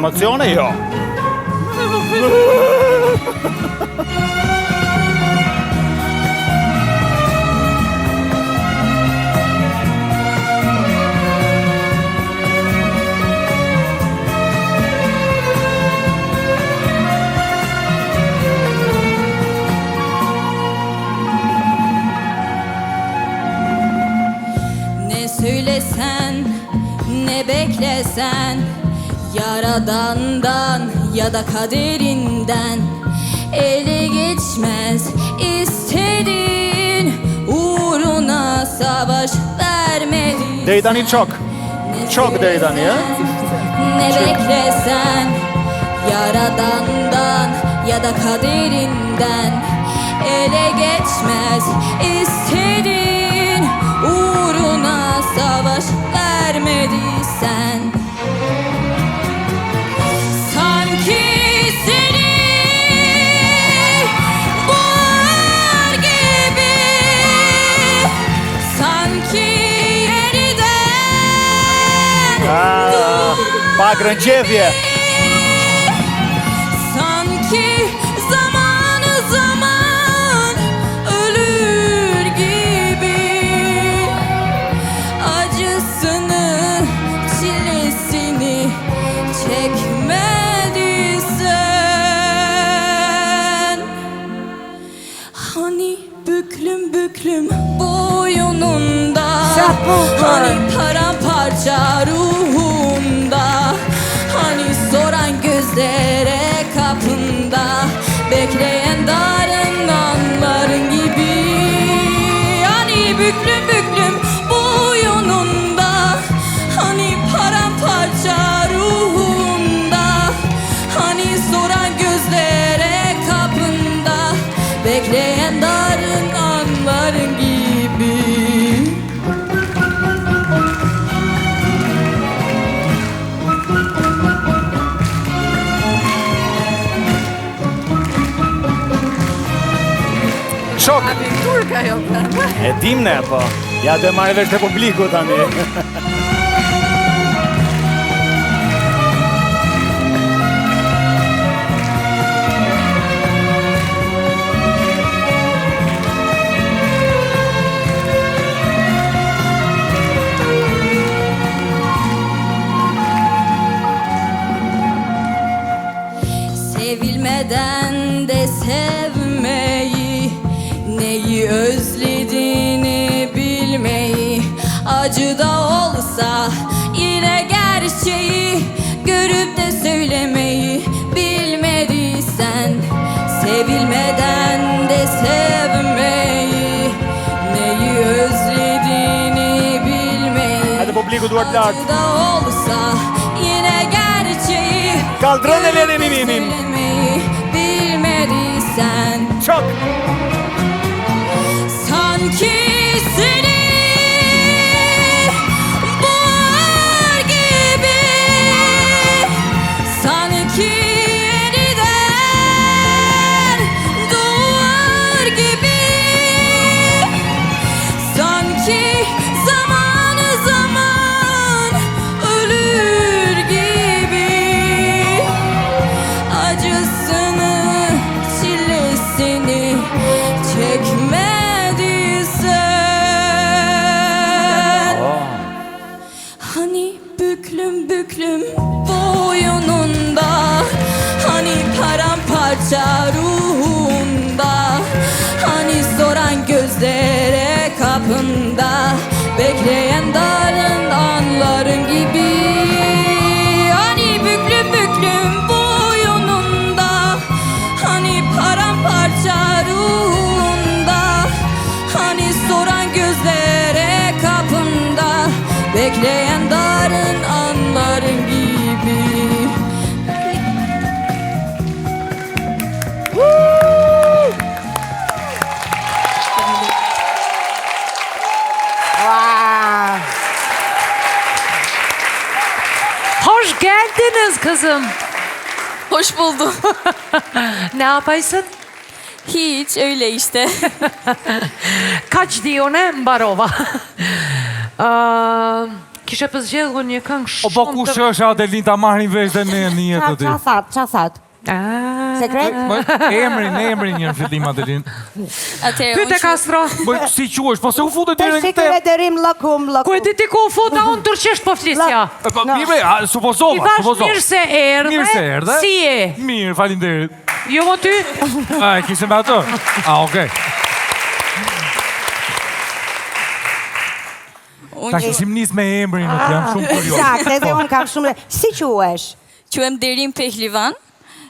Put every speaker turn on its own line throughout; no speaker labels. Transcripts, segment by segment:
Emocione, jo.
Ne söylesen, ne beklesen, Yaradan'dan ya da kaderinden ele geçmez istedin, uğruna savaş vermedin.
Dejdani çok. Çok Dejdani ya.
Ne beklesen, Yaradan'dan ya da kaderinden ele geçmez istedin, uğruna savaş vermediysen. Sanki seni boğar gibi, sanki yeniden
Pak rënqedhje.
sanki zaman zaman ölür gibi, acısını çilesini çekmediysen. Hani büklüm büklüm boynunda, hani paramparça ruhunda, hani soran gözlere kapında bekleyen darın anların gibi. Hani büklüm büklüm boynunda, hani paramparça ruhunda, hani soran gözlere kapında bekleyen darın anların gibi.
Shok.
Turka jo pra.
E dim ne, po. Ja do e marrë vesh të publiku tani.
Sevilmeden de sevmeyi, neyi özlediğini bilmeyi, acı da olsa yine gerçeği görüp de söylemeyi bilmediysen. Sevilmeden de sevmeyi, neyi özlediğini bilmeyi,
Hadi publiku duart lart.
acı da olsa yine gerçeği
Kaldırın ellerini mimim.
söylemeyi bilmediysen.
Çok.
Sanki seni boğar gibi, sanki yeniden doğar gibi, sanki zaman zaman ölür gibi, acısını çilesini çekmediysen. Hani büklüm büklüm boynunda, hani paramparça ruhunda, hani soran gözlere kapında bekleyen darın anların gibi. Hani büklüm büklüm boynunda, hani paramparça ruhunda, hani soran gözlere kapında bekleyen darın anların gibi.
Hoş geldiniz kızım.
Hoş buldum.
Ne yapaysın?
Hiç, öyle işte.
Kaç diyor ne Barova? Kishe pëzgjedhur një këngë
O po
shumë
kush është Adelin ta marrin vesh dhe ne në jetë aty.
Qa that? Sekret?
Emrin një në fillim Adelin.
Ty te Kastro.
Po si quhesh? Po se u futet
Të
deri në
shikëve
këtë.
dërim lëkum.
Ku e di ti ku u futa unë turqisht po flisja.
Po mirë,
I
supozova,
thash
supozova.
mirë se erdhe.
Mirë se erdhe.
Si je?
Mirë, faleminderit.
Jo mo ty?
A, kishte me atë? Okej. Ta kishim nis me emrin, nuk jam shumë kurioz.
Sakt, edhe unë kam shumë... Si quesh?
Quhem Derin Pehlivan,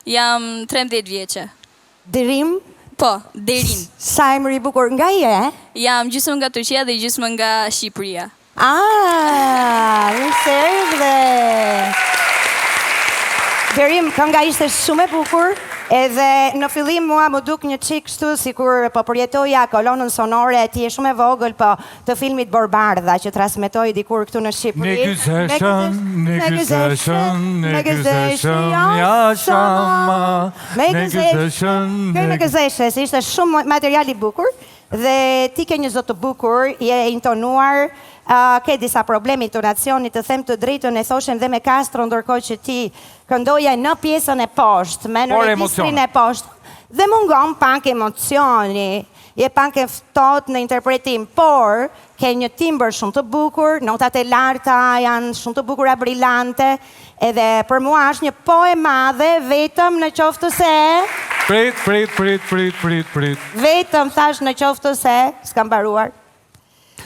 jam 13 vjeqe.
Dërim?
Po, Derin.
Sa emri bukur nga je?
Jam gjysmë nga Turqia dhe gjysmë nga Shqipëria.
Mirë se erdhe. Dërim, kënga ishte shumë e bukur, edhe në fillim mua më duk një qik kështu sikur po përjetoja kolonën sonore, ti je shumë e vogël, po të filmit Borbardha që transmetoi dikur këtu në Shqipëri.
Negëzeshën, jashama,
Negëzeshës, ishte shumë material i bukur, dhe ti ke një zot të bukur, je intonuar, ke disa probleme intonacionit, të them të drejtën e thoshen dhe me Kastro, ndërkohë që ti këndoja në pjesën e poshtë, me në registrin e poshtë, dhe mungon pak emocioni, je pak e ftohtë në interpretim, por ke një timbër shumë të bukur, notat e larta janë shumë të bukura brillante, edhe për mua është një poe madhe, vetëm në qoftë se...
Prit.
Vetëm thash në qoftë se, s'kam baruar.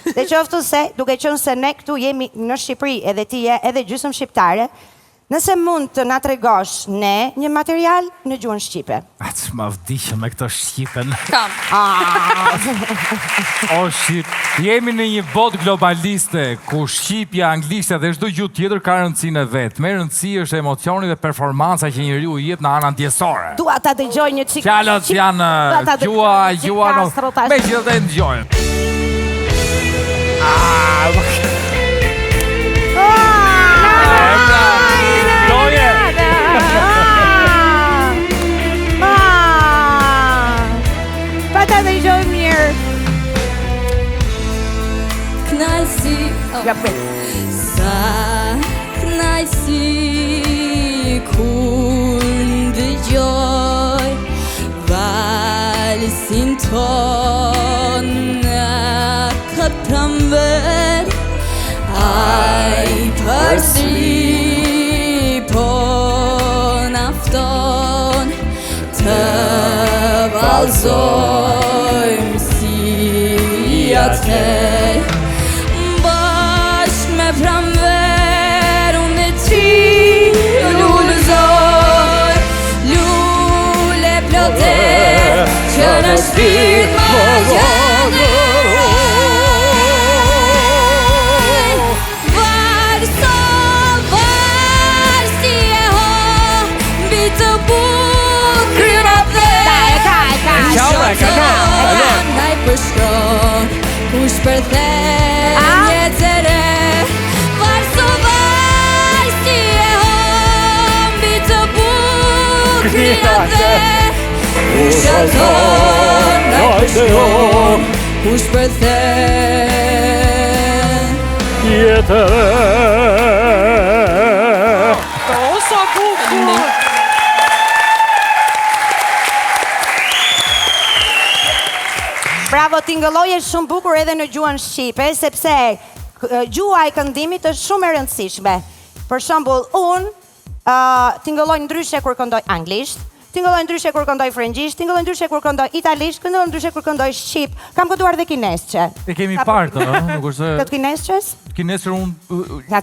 Dhe qoftë se, duke qenë se ne këtu jemi në Shqipëri, edhe ti je edhe gjysmë shqiptare, nëse mund të na tregosh ne një material në gjuhën shqipe.
Atë ma vdishë me këto Shqipen.
Kam.
O Shqip, jemi në një botë globaliste, ku Shqipja, Anglishtja dhe çdo gjuhë tjetër ka rëndësinë e vet. Me rëndësi është emocioni dhe performanca që njeriu i jep në anën ndjesore.
Dua ta dëgjoj një çik.
Fjalët janë gjua megjithatë ndjojnë.
Pa ta dëgjoj mirë.
Knajsi, sa knajsi kur ndëgjoj valsin ton në këtë pramber, ai përsëri po nafton të vallëzojmë si atëherë. Bashkë me pranver unë e ti lullëzoj, lulle plotet që në shpirt më gjenë. Naj përshkron, kush përthen jetë e re, varso varsi e hombi të bukri atë, kush aton, naj përshkron, kush përthen
jetë e re.
O, sa bukur!
Bravo, tingëlloje shumë bukur edhe në gjuhën shqipe, sepse gjuha e këndimit është shumë e rëndësishme. Për shembull, unë tingëlloj ndryshe kur këndoj anglisht, tingëlloj ndryshe kur këndoj frëngjisht, tingëlloj ndryshe kur këndoj italisht, tingëlloj ndryshe kur këndoj shqip. Kam kënduar dhe kinesçe.
E kemi partë, nuk është...
Këtë kinesçes?
Kinesër unë...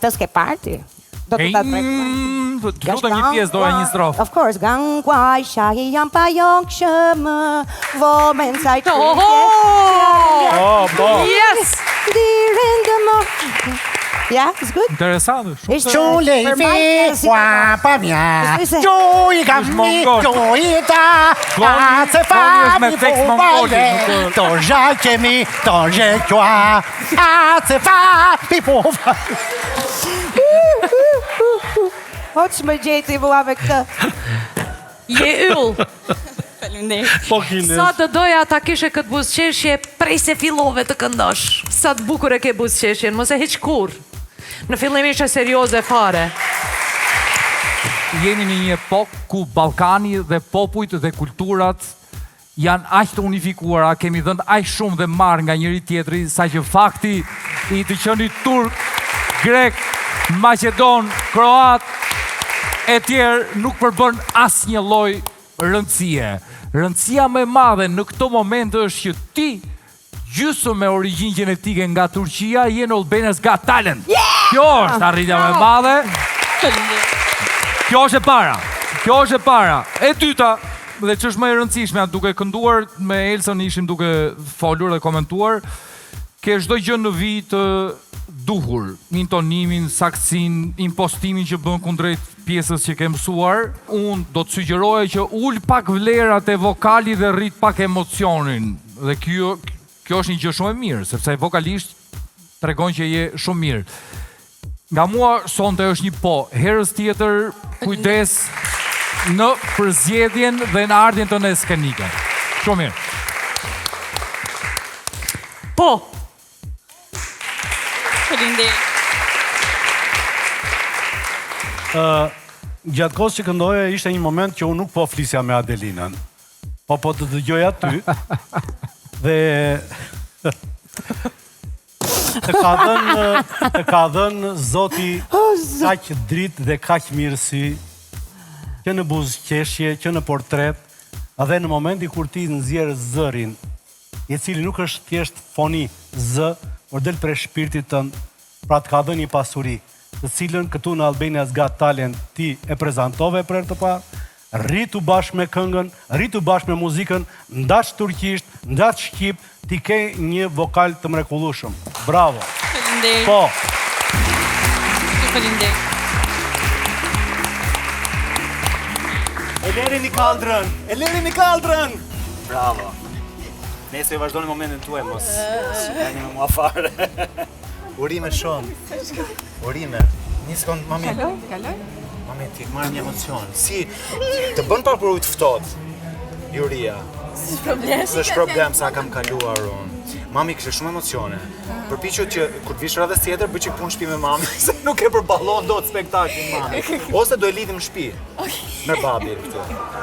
Atës ke parti. Do të ta tregoj.
Të lutem një pjesë, doja një strofë.
Of course, gang guai shai jam pa jong shëmë, vomen saj të
Yes!
Yeah, it's good.
Interesante.
Çule i fi, qua pa mia. Gjoj gammi, gjoj ta. Se fa mi fubale. To gjakemi, to gjekua. Se fa mi fubale.
Hoq më gjeti mua me këtë.
Je yll.
Faleminderit.
Sa të doja ta kishe këtë buzëqeshje prej se fillove të këndosh. Sa të bukur e ke buzëqeshjen, mos e heq kur. Në fillim ishe serioze fare.
Jemi në një epokë ku Ballkani dhe popujt dhe kulturat janë aq të unifikuara, kemi dhënë aq shumë dhe marrë nga njëri tjetri, saqë fakti i të qenit turk, grek, maqedon, kroat e tjerë nuk përbën asnjë lloj rëndësie. Rëndësia më e madhe në këtë moment është që ti, gjysmë me origjinë gjenetike nga Turqia, je në Albania's Got Talent. Kjo është arritja më e madhe. Kjo është e para. E dyta, dhe që është më e rëndësishme, duke kënduar me Elsën ishim duke folur dhe komentuar, ke çdo gjë në vit të duhur, intonimin, saktësinë, impostimin që bën kundrejt pjesës që ke mësuar. Unë do të sugjeroja që ul pak vlerat e vokalit dhe rrit pak emocionin. Dhe kjo është një gjë shumë e mirë, sepse vokalisht tregon që je shumë mirë. Nga mua sonte është një po, herës tjetër kujdes në përzgjedhjen dhe në ardhjen tonë skenike. Shumë mirë.
Po.
Gjatë kohës që këndoja ishte një moment që unë nuk po flisja me Adelinën. Po të dëgjoja ty. Dhe të ka dhënë Zoti kaq dritë dhe kaq mirësi, që në buzëqeshje, që në portret, edhe në momenti kur ti nxjerr zërin, i cili nuk është thjesht foni zë, por del prej shpirtit tënd, pra të ka dhënë një pasuri, të cilën këtu në Albania's Got Talent ti e prezantove për herë të parë, rritu bashkë me këngën, rritu bashkë me muzikën, ndash turqisht, ndash shqip, ti ke një vokal të mrekullueshëm. Bravo. Po.
E leri një kaldrën! Bravo. Nese e vazhdojnë momentin tuaj, mos shikani me mua fare.
Urime shumë. Urime. Një sekund, mami. Kaloj? Mami, ti marrë një emocion. Si, të bën pa për ujtë fëtot, Juria. Së problem sa kam kaluar unë. Mami kështë shumë emocione. Përpiqu që kur të vish radhës tjetër, bëj çik punë shtëpi me mami, se nuk e përballon dot spektaklin mami. Ose do e lidhim në shtëpi. Me babi këtu.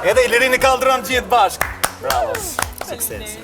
Edhe i lirin i kaldrën gjithë bashkë.
Bravo. Sukses.